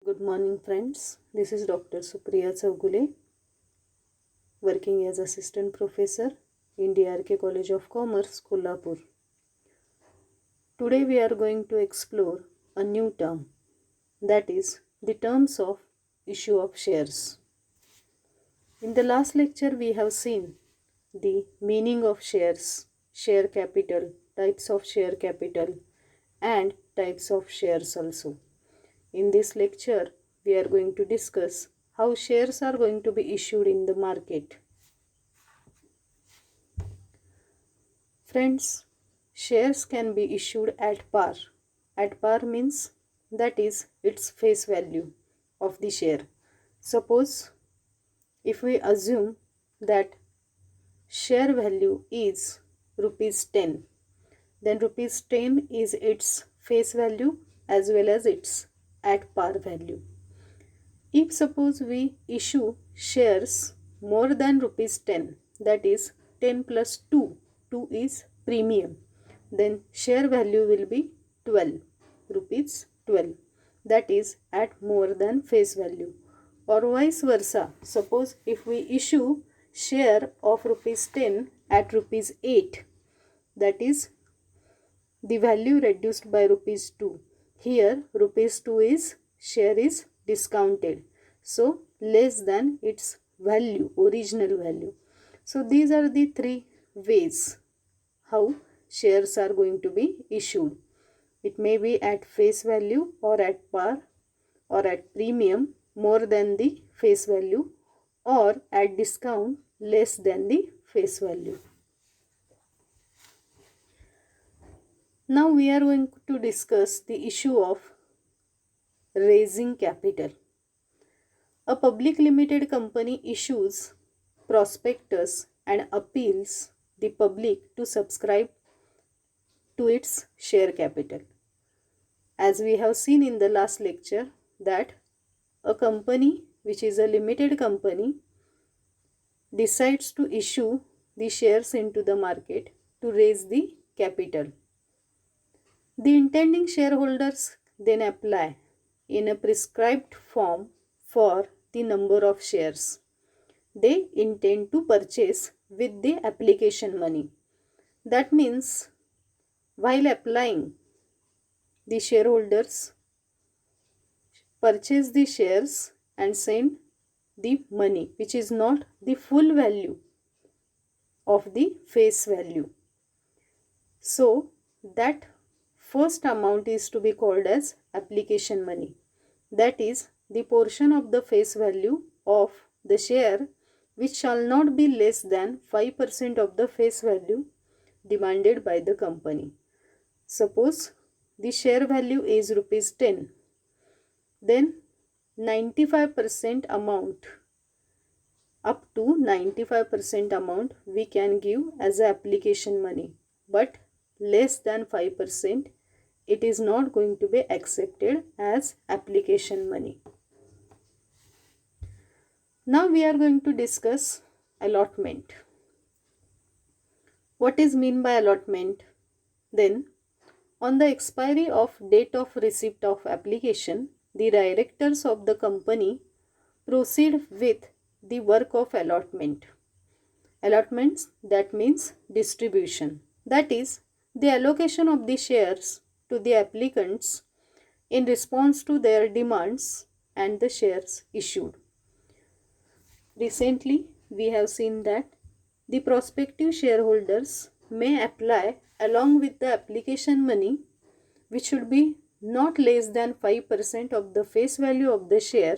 Good morning friends, this is Dr. Supriya Chaugule, working as Assistant Professor in DRK College of Commerce, Kolhapur. Today we are going to explore a new term, that is the terms of issue of shares. In the last lecture we have seen the meaning of shares, share capital, types of share capital and types of shares also. In this lecture, we are going to discuss how shares are going to be issued in the market. Friends, shares can be issued at par. At par means that is its face value of the share. Suppose if we assume that share value is rupees 10, then rupees 10 is its face value as well as its at par value. If suppose we issue shares more than rupees 10, that is 10 plus 2, 2 is premium, then share value will be 12, rupees 12, that is at more than face value. Or vice versa, suppose if we issue share of rupees 10 at rupees 8, that is the value reduced by rupees 2. Here rupees 2 is share is discounted, so less than its value, original value. So these are the three ways how shares are going to be issued. It may be at face value or at par or at premium more than the face value or at discount less than the face value. Now we are going to discuss the issue of raising capital. A public limited company issues prospectus and appeals the public to subscribe to its share capital. As we have seen in the last lecture that a company which is a limited company decides to issue the shares into the market to raise the capital. The intending shareholders then apply in a prescribed form for the number of shares they intend to purchase with the application money. That means while applying, the shareholders purchase the shares and send the money which is not the full value of the face value. So that first amount is to be called as application money. That is the portion of the face value of the share which shall not be less than 5% of the face value demanded by the company. Suppose the share value is rupees 10, then 95% amount, up to 95% amount we can give as application money, but less than 5% it is not going to be accepted as application money. Now we are going to discuss allotment. What is meant by allotment? Then, on the expiry of date of receipt of application, the directors of the company proceed with the work of allotment. Allotments, that means distribution. That is the allocation of the shares to the applicants in response to their demands and the shares issued. Recently, we have seen that the prospective shareholders may apply along with the application money, which should be not less than 5% of the face value of the share.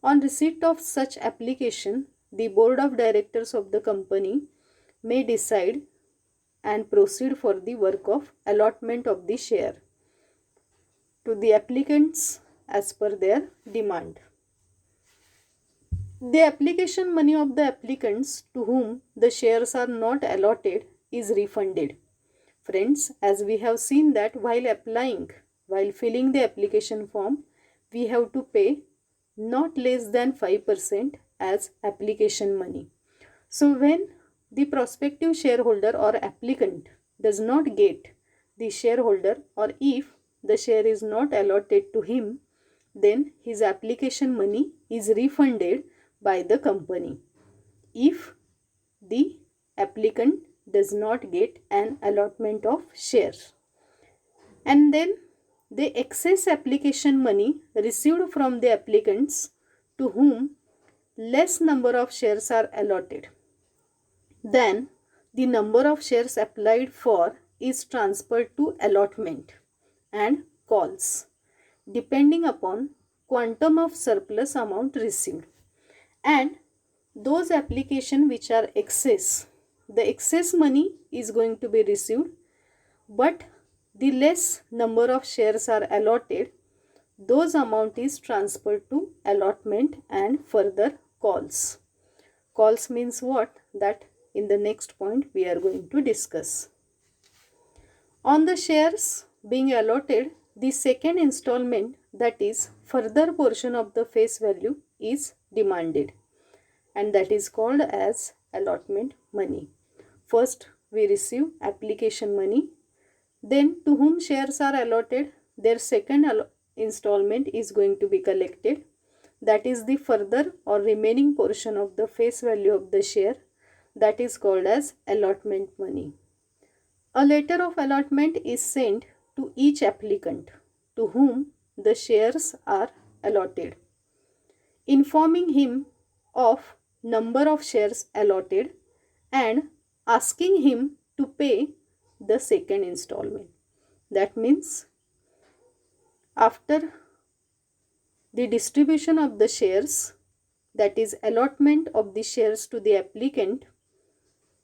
On receipt of such application, the board of directors of the company may decide and proceed for the work of allotment of the share to the applicants as per their demand. The application money of the applicants to whom the shares are not allotted is refunded. Friends, as we have seen that while filling the application form, we have to pay not less than 5% as application money. So when the prospective shareholder or applicant does not get the shareholder, or if the share is not allotted to him, then his application money is refunded by the company if the applicant does not get an allotment of shares. And then the excess application money received from the applicants to whom less number of shares are allotted, then the number of shares applied for is transferred to allotment and calls depending upon quantum of surplus amount received. And those applications which are excess, the excess money is going to be received, but the less number of shares are allotted, those amount is transferred to allotment and further calls. Calls means what? That in the next point we are going to discuss. On the shares being allotted, the second installment, that is further portion of the face value, is demanded, and that is called as allotment money. First we receive application money, then to whom shares are allotted, their second installment is going to be collected, that is the further or remaining portion of the face value of the share, that is called as allotment money. A letter of allotment is sent to each applicant to whom the shares are allotted, informing him of number of shares allotted and asking him to pay the second installment. That means after the distribution of the shares, that is allotment of the shares to the applicant,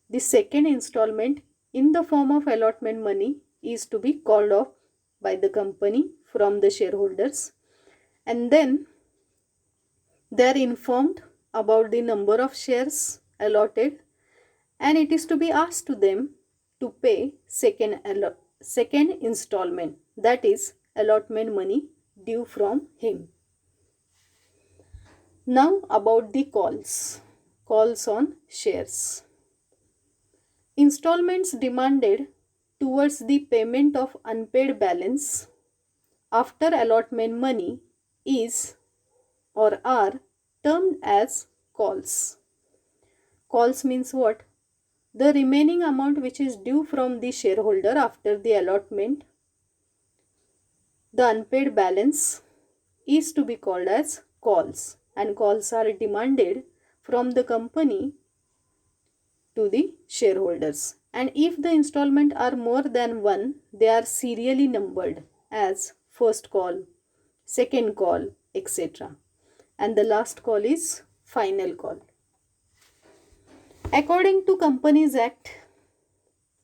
the second installment in the form of allotment money is to be called off by the company from the shareholders, and then they are informed about the number of shares allotted, and it is to be asked to them to pay second installment, that is allotment money due from him. Now about the calls on shares. Installments demanded towards the payment of unpaid balance after allotment money is or are termed as calls. Calls means what? The remaining amount which is due from the shareholder after the allotment, the unpaid balance, is to be called as calls, and calls are demanded from the company to the shareholders. And if the installment are more than one, they are serially numbered as first call, second call, etc. And the last call is final call. According to Companies Act,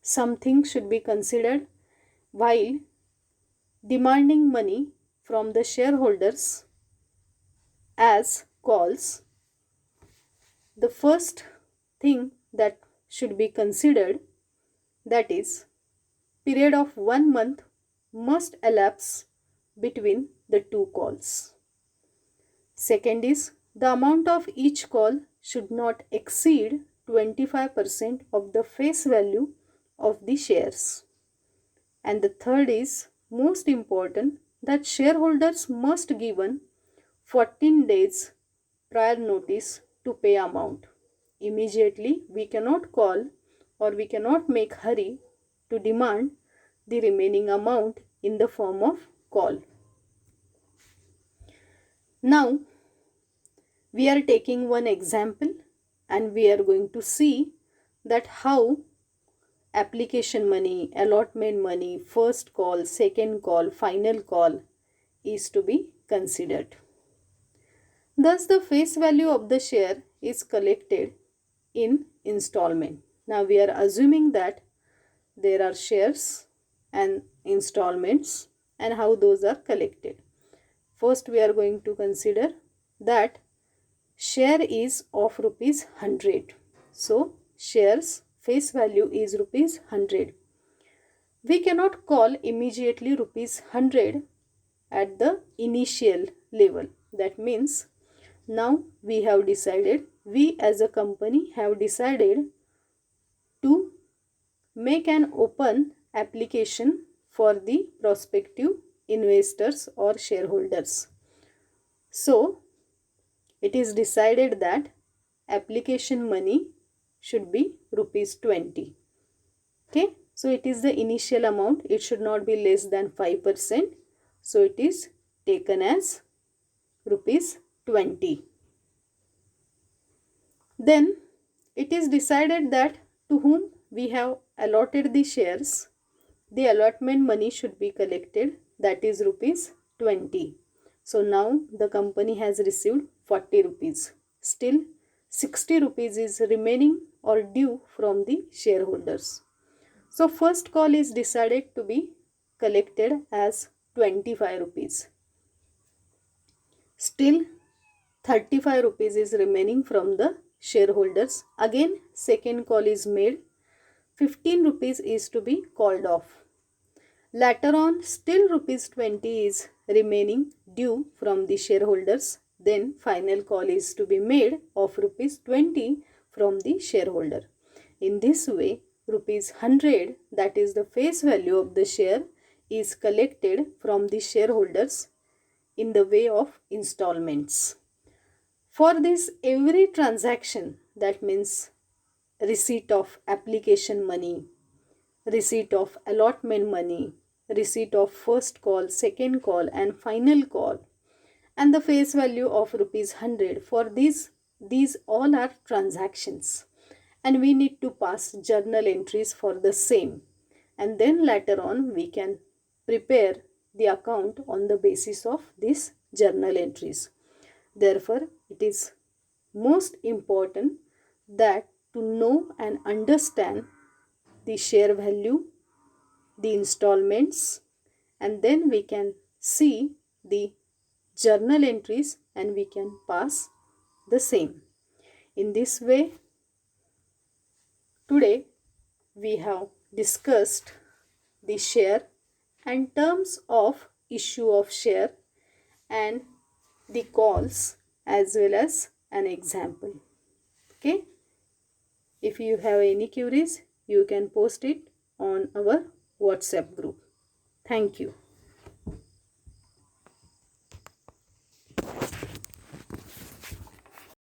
some things should be considered while demanding money from the shareholders as calls. The first thing that should be considered, that is period of 1 month must elapse between the two calls. Second is the amount of each call should not exceed 25% of the face value of the shares. And the third is most important, that shareholders must given 14 days prior notice to pay amount. Immediately we cannot call or we cannot make hurry to demand the remaining amount in the form of call. Now we are taking one example and we are going to see that how application money, allotment money, first call, second call, final call is to be considered. Thus the face value of the share is collected in installment. Now we are assuming that there are shares and installments and how those are collected. First we are going to consider that share is of rupees 100. So shares face value is rupees 100. We cannot call immediately rupees 100 at the initial level. That means now we have decided, we as a company have decided to make an open application for the prospective investors or shareholders. So it is decided that application money should be rupees 20. Okay, so it is the initial amount, it should not be less than 5%. So it is taken as rupees 20. Then it is decided that to whom we have allotted the shares, the allotment money should be collected, that is rupees 20. So now the company has received 40 rupees. Still 60 rupees is remaining or due from the shareholders. So first call is decided to be collected as 25 rupees. Still 35 rupees is remaining from the shareholders. Again second call is made. 15 rupees is to be called off. Later on still rupees 20 is remaining due from the shareholders. Then final call is to be made of rupees 20 from the shareholder. In this way rupees 100, that is the face value of the share, is collected from the shareholders in the way of installments. For this every transaction, that means receipt of application money, receipt of allotment money, receipt of first call, second call and final call, and the face value of rupees 100, for these all are transactions and we need to pass journal entries for the same, and then later on we can prepare the account on the basis of these journal entries. Therefore it is most important that to know and understand the share value, the installments, and then we can see the journal entries and we can pass the same. In this way, today we have discussed the share and terms of issue of share and the calls as well as an example. Okay, if you have any queries you can post it on our WhatsApp group. Thank you.